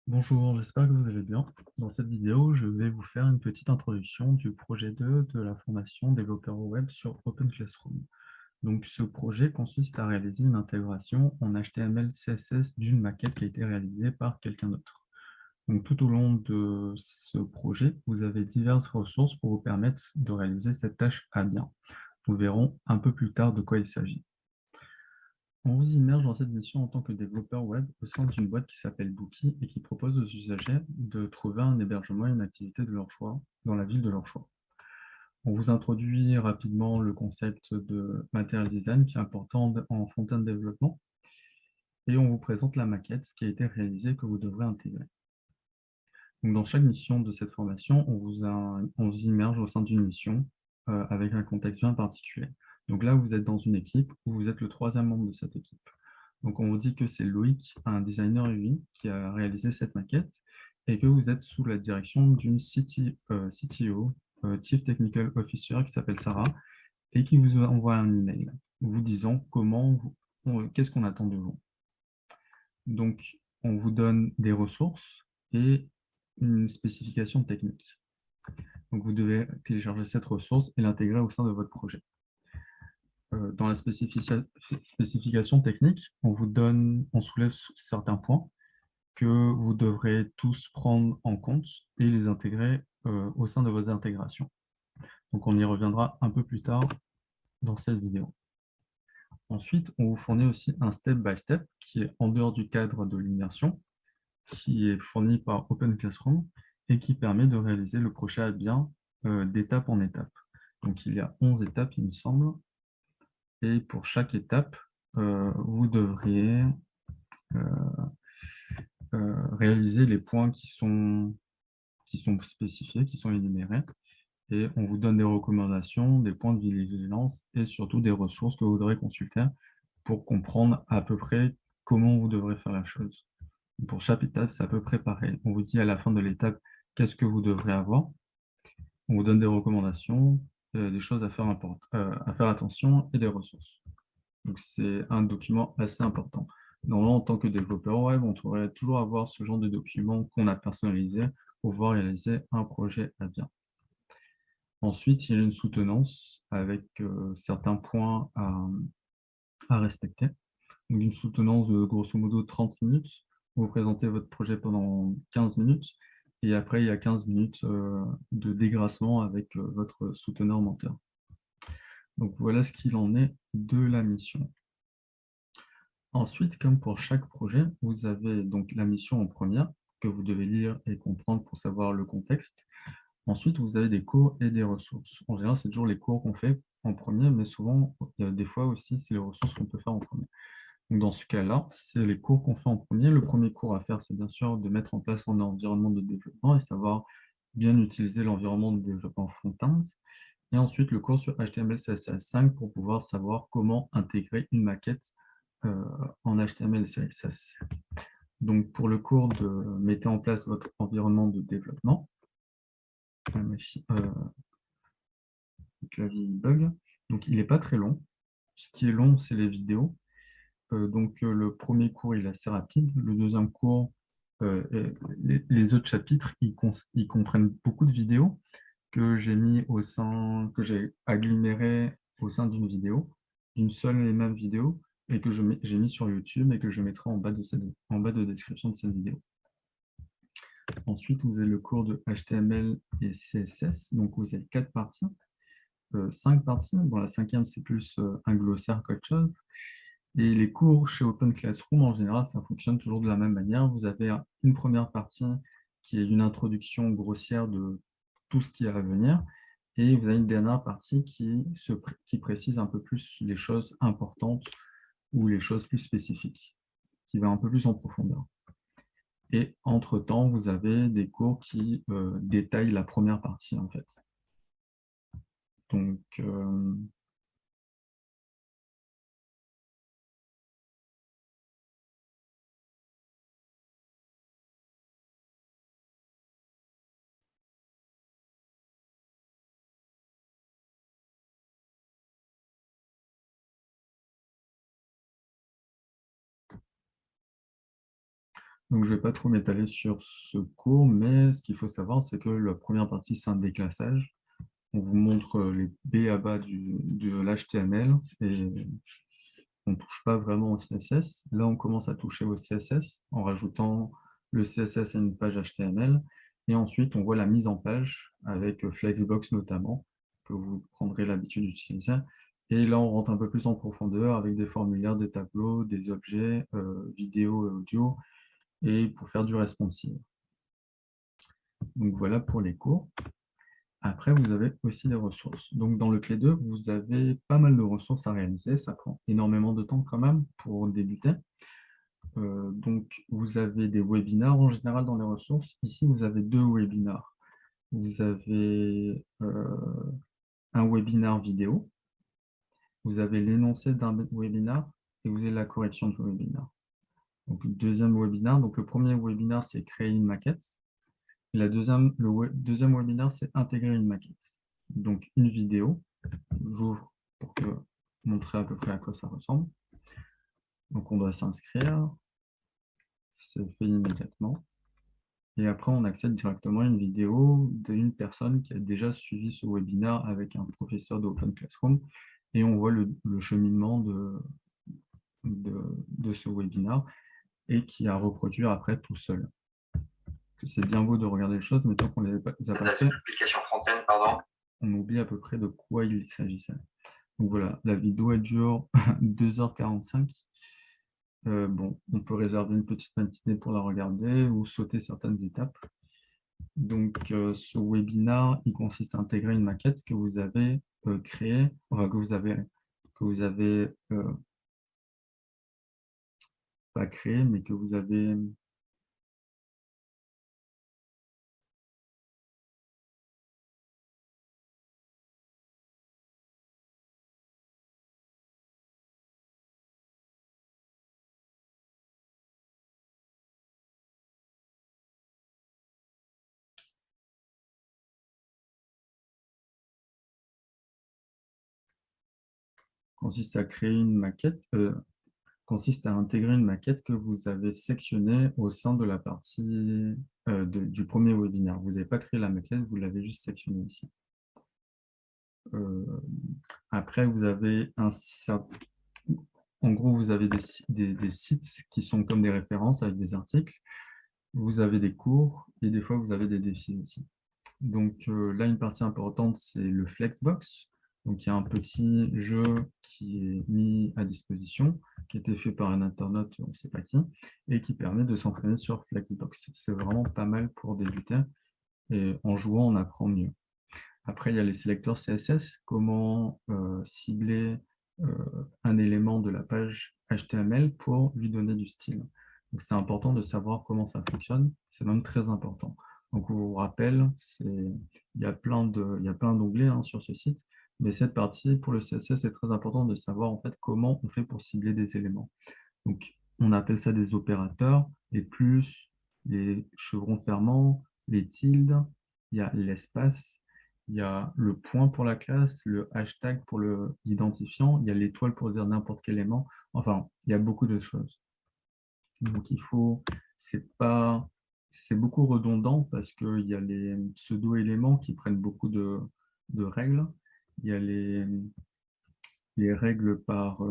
Bonjour, j'espère que vous allez bien. Dans cette vidéo, je vais vous faire une petite introduction du projet 2 de la formation développeur web sur Open Classroom. Donc, ce projet consiste à réaliser une intégration en HTML, CSS d'une maquette qui a été réalisée par quelqu'un d'autre. Donc, tout au long de ce projet, vous avez diverses ressources pour vous permettre de réaliser cette tâche à bien. Nous verrons un peu plus tard de quoi il s'agit. On vous immerge dans cette mission en tant que développeur web au sein d'une boîte qui s'appelle Bookie et qui propose aux usagers de trouver un hébergement et une activité de leur choix dans la ville de leur choix. On vous introduit rapidement le concept de material design qui est important en front-end développement et on vous présente la maquette qui a été réalisée que vous devrez intégrer. Donc, dans chaque mission de cette formation, on vous immerge au sein d'une mission avec un contexte bien particulier. Donc là, vous êtes dans une équipe où vous êtes le troisième membre de cette équipe. Donc, on vous dit que c'est Loïc, un designer UI, qui a réalisé cette maquette et que vous êtes sous la direction d'une CTO, Chief Technical Officer, qui s'appelle Sarah, et qui vous envoie un email vous disant qu'est-ce qu'on attend de vous. Donc, on vous donne des ressources et une spécification technique. Donc, vous devez télécharger cette ressource et l'intégrer au sein de votre projet. Dans la spécification technique, on soulève certains points que vous devrez tous prendre en compte et les intégrer au sein de vos intégrations. Donc, on y reviendra un peu plus tard dans cette vidéo. Ensuite, on vous fournit aussi un step-by-step qui est en dehors du cadre de l'immersion, qui est fourni par Open Classroom et qui permet de réaliser le projet à bien d'étape en étape. Donc, il y a 11 étapes, il me semble, et pour chaque étape, vous devriez euh, réaliser les points qui sont spécifiés, qui sont énumérés, et on vous donne des recommandations, des points de vigilance et surtout des ressources que vous devrez consulter pour comprendre à peu près comment vous devrez faire la chose. Pour chaque étape, c'est à peu près pareil. On vous dit à la fin de l'étape qu'est-ce que vous devrez avoir. On vous donne des recommandations, des choses à faire attention et des ressources. Donc, c'est un document assez important. Normalement, en tant que développeur web, on devrait toujours avoir ce genre de document qu'on a personnalisé pour pouvoir réaliser un projet à bien. Ensuite, il y a une soutenance avec certains points à respecter. Donc, une soutenance de grosso modo 30 minutes. Vous présentez votre projet pendant 15 minutes et après, il y a 15 minutes de dégrassement avec votre souteneur menteur. Donc, voilà ce qu'il en est de la mission. Ensuite, comme pour chaque projet, vous avez donc la mission en première que vous devez lire et comprendre pour savoir le contexte. Ensuite, vous avez des cours et des ressources. En général, c'est toujours les cours qu'on fait en premier, mais souvent, des fois aussi, c'est les ressources qu'on peut faire en premier. Donc, dans ce cas-là, c'est les cours qu'on fait en premier. Le premier cours à faire, c'est bien sûr de mettre en place un environnement de développement et savoir bien utiliser l'environnement de développement front-end. Et ensuite, le cours sur HTML, CSS5 pour pouvoir savoir comment intégrer une maquette euh, en HTML et CSS. Donc, pour le cours de mettez en place votre environnement de développement, clavier bug. Donc, il n'est pas très long. Ce qui est long, c'est les vidéos. Le premier cours, il est assez rapide. Le deuxième cours, les autres chapitres, ils comprennent beaucoup de vidéos que j'ai agglomérées au sein d'une vidéo, une seule et même vidéo, et que j'ai mis sur YouTube et que je mettrai en bas de description de cette vidéo. Ensuite, vous avez le cours de HTML et CSS. Donc, vous avez 4 parties, 5 parties. Bon, la cinquième, c'est plus un glossaire qu'autre chose. Et les cours chez Open Classroom, en général, ça fonctionne toujours de la même manière. Vous avez une première partie qui est une introduction grossière de tout ce qui est à venir. Et vous avez une dernière partie qui précise un peu plus les choses importantes ou les choses plus spécifiques, qui va un peu plus en profondeur. Et entre-temps, vous avez des cours qui détaillent la première partie, en fait. Donc, Donc, je ne vais pas trop m'étaler sur ce cours, mais ce qu'il faut savoir, c'est que la première partie, c'est un déclassage. On vous montre les B à bas de l'HTML et on ne touche pas vraiment au CSS. Là, on commence à toucher au CSS en rajoutant le CSS à une page HTML. Et ensuite, on voit la mise en page avec Flexbox notamment, que vous prendrez l'habitude d'utiliser. Et là, on rentre un peu plus en profondeur avec des formulaires, des tableaux, des objets, vidéo et audio, et pour faire du responsive. Donc voilà pour les cours. Après, vous avez aussi des ressources. Donc, dans le Clé 2, vous avez pas mal de ressources à réaliser. Ça prend énormément de temps quand même pour débuter. Donc, vous avez des webinars en général dans les ressources. Ici, vous avez deux webinars. Vous avez un webinar vidéo. Vous avez l'énoncé d'un webinar et vous avez la correction du webinar. Donc, deuxième webinar. Donc, le premier webinar, c'est créer une maquette. Et le deuxième webinaire, c'est intégrer une maquette. Donc, une vidéo. J'ouvre pour montrer à peu près à quoi ça ressemble. Donc, on doit s'inscrire. C'est fait immédiatement. Et après, on accède directement à une vidéo d'une personne qui a déjà suivi ce webinaire avec un professeur d'Open Classroom. Et on voit le cheminement de ce webinaire et qui a reproduit après tout seul. C'est bien beau de regarder les choses, mais tant qu'on ne les a pas fait, on oublie à peu près de quoi il s'agissait. Donc voilà, la vidéo elle dure 2h45. Bon, on peut réserver une petite matinée pour la regarder ou sauter certaines étapes. Donc ce webinaire, il consiste à intégrer une maquette que vous avez créée, enfin, que vous avez pas créée, mais que vous avez consiste à créer une maquette, consiste à intégrer une maquette que vous avez sectionnée au sein de la partie du premier webinaire. Vous n'avez pas créé la maquette, vous l'avez juste sectionnée ici. Euh, Après, vous avez en gros, vous avez des sites qui sont comme des références avec des articles. Vous avez des cours et des fois, vous avez des défis aussi. Donc là, une partie importante, c'est le Flexbox. Donc il y a un petit jeu qui est mis à disposition, qui a été fait par un internaute, on ne sait pas qui, et qui permet de s'entraîner sur Flexbox. C'est vraiment pas mal pour débuter et en jouant, on apprend mieux. Après, il y a les sélecteurs CSS, comment cibler un élément de la page HTML pour lui donner du style. Donc, c'est important de savoir comment ça fonctionne, c'est même très important. Donc, on vous rappelle, il y a plein d'onglets sur ce site, mais cette partie, pour le CSS, c'est très important de savoir en fait comment on fait pour cibler des éléments. Donc, on appelle ça des opérateurs, les plus, les chevrons fermants, les tildes, il y a l'espace, il y a le point pour la classe, le hashtag pour l'identifiant, il y a l'étoile pour dire n'importe quel élément. Enfin, il y a beaucoup de choses. Donc, c'est beaucoup redondant parce qu'il y a les pseudo-éléments qui prennent beaucoup de règles. Il y a les règles par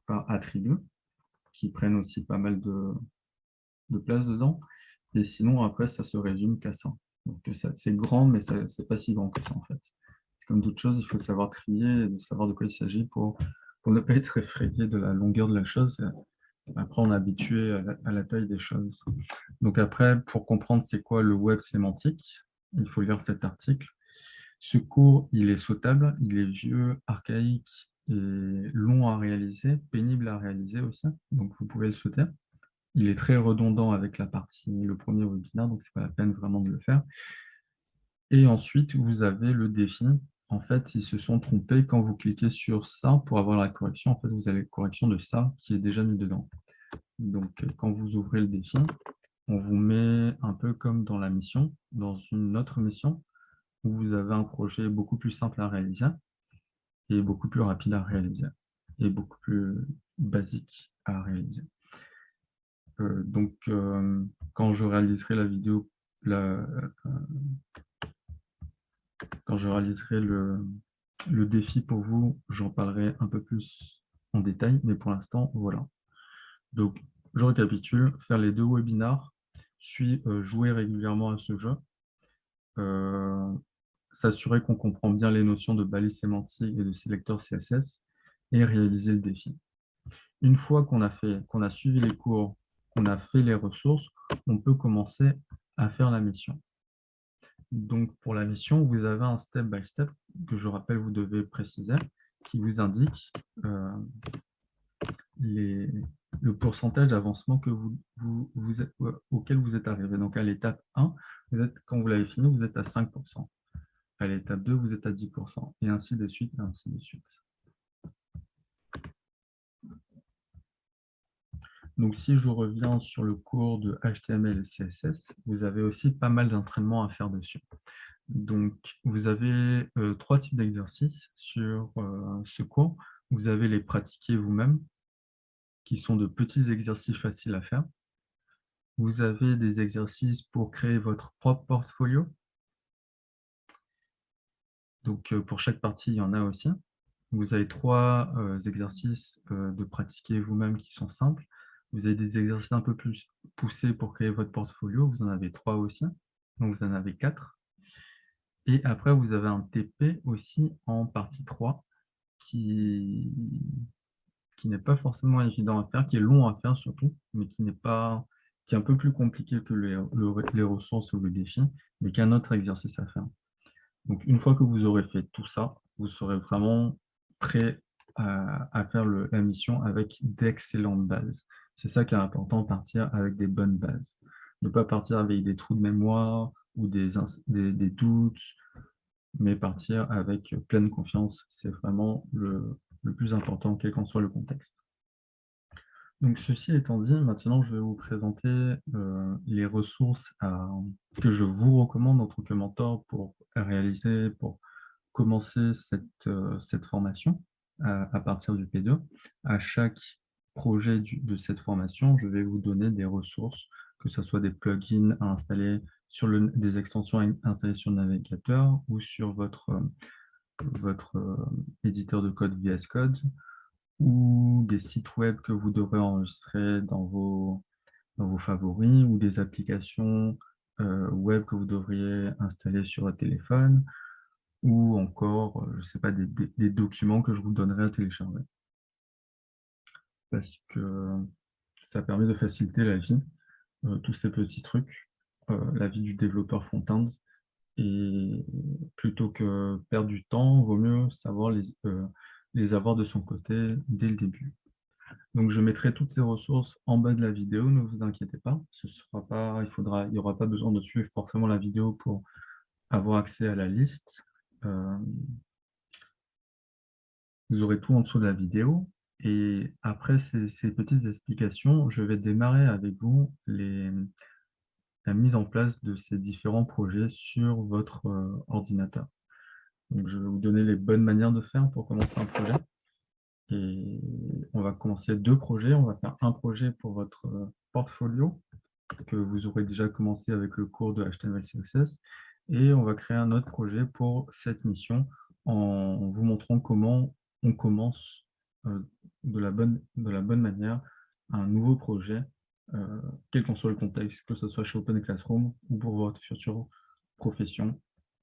attribut qui prennent aussi pas mal de place dedans. Et sinon, après, ça se résume qu'à ça. Donc, c'est grand, mais c'est pas si grand que ça, en fait. Comme toute chose, il faut savoir trier et de savoir de quoi il s'agit pour ne pas être effrayé de la longueur de la chose. Après, on est habitué à la taille des choses. Donc après, pour comprendre c'est quoi le web sémantique, il faut lire cet article. Ce cours, il est sautable, il est vieux, archaïque et long à réaliser, pénible à réaliser aussi. Donc vous pouvez le sauter. Il est très redondant avec le premier webinaire, donc c'est pas la peine vraiment de le faire. Et ensuite, vous avez le défi. En fait, ils se sont trompés quand vous cliquez sur ça pour avoir la correction. En fait, vous avez la correction de ça qui est déjà mis dedans. Donc, quand vous ouvrez le défi, on vous met un peu comme dans la mission, dans une autre mission, où vous avez un projet beaucoup plus simple à réaliser et beaucoup plus rapide à réaliser et beaucoup plus basique à réaliser. Quand je réaliserai la vidéo, quand je réaliserai le défi pour vous, j'en parlerai un peu plus en détail, mais pour l'instant, voilà. Donc, je récapitule, faire les 2 webinars, jouer régulièrement à ce jeu, euh, s'assurer qu'on comprend bien les notions de balise sémantique et de sélecteur CSS, et réaliser le défi. Une fois qu'on a suivi les cours, qu'on a fait les ressources, on peut commencer à faire la mission. Donc, pour la mission, vous avez un step-by-step que je rappelle, vous devez préciser, qui vous indique les, le pourcentage d'avancement que auquel vous êtes arrivé. Donc, à l'étape 1, quand vous l'avez fini, vous êtes à 5%. À l'étape 2, vous êtes à 10%, et ainsi de suite, et ainsi de suite. Donc, si je reviens sur le cours de HTML et CSS, vous avez aussi pas mal d'entraînement à faire dessus. Donc, vous avez 3 types d'exercices sur ce cours. Vous avez les pratiquer vous-même, qui sont de petits exercices faciles à faire. Vous avez des exercices pour créer votre propre portfolio. Donc, pour chaque partie, il y en a aussi. Vous avez 3 exercices de pratiquer vous-même qui sont simples. Vous avez des exercices un peu plus poussés pour créer votre portfolio. Vous en avez 3 aussi. Donc, vous en avez 4. Et après, vous avez un TP aussi en partie 3 qui n'est pas forcément évident à faire, qui est long à faire surtout, mais qui est un peu plus compliqué que les ressources ou le défi, mais qui est un autre exercice à faire. Donc, une fois que vous aurez fait tout ça, vous serez vraiment prêt à faire la mission avec d'excellentes bases. C'est ça qui est important, partir avec des bonnes bases. Ne pas partir avec des trous de mémoire ou des doutes, mais partir avec pleine confiance. C'est vraiment le plus important, quel qu'en soit le contexte. Donc, ceci étant dit, maintenant, je vais vous présenter les ressources que je vous recommande en tant que mentor pour commencer cette formation à partir du P2. À chaque projet de cette formation, je vais vous donner des ressources, que ce soit des plugins à installer des extensions à installer sur le navigateur ou sur votre éditeur de code VS Code, ou des sites web que vous devrez enregistrer dans vos favoris, ou des applications web que vous devriez installer sur votre téléphone, ou encore, je ne sais pas, des documents que je vous donnerai à télécharger. Parce que ça permet de faciliter la vie, tous ces petits trucs, la vie du développeur front-end. Et plutôt que perdre du temps, il vaut mieux savoir les avoir de son côté dès le début. Donc, je mettrai toutes ces ressources en bas de la vidéo, ne vous inquiétez pas. Il n'y aura pas besoin de suivre forcément la vidéo pour avoir accès à la liste. Vous aurez tout en dessous de la vidéo. Et après ces petites explications, je vais démarrer avec vous la mise en place de ces différents projets sur votre ordinateur. Donc, je vais vous donner les bonnes manières de faire pour commencer un projet. Et on va commencer 2 projets. On va faire un projet pour votre portfolio, que vous aurez déjà commencé avec le cours de HTML, CSS. Et on va créer un autre projet pour cette mission en vous montrant comment on commence de la bonne manière un nouveau projet, quel qu'en soit le contexte, que ce soit chez Open Classroom ou pour votre future profession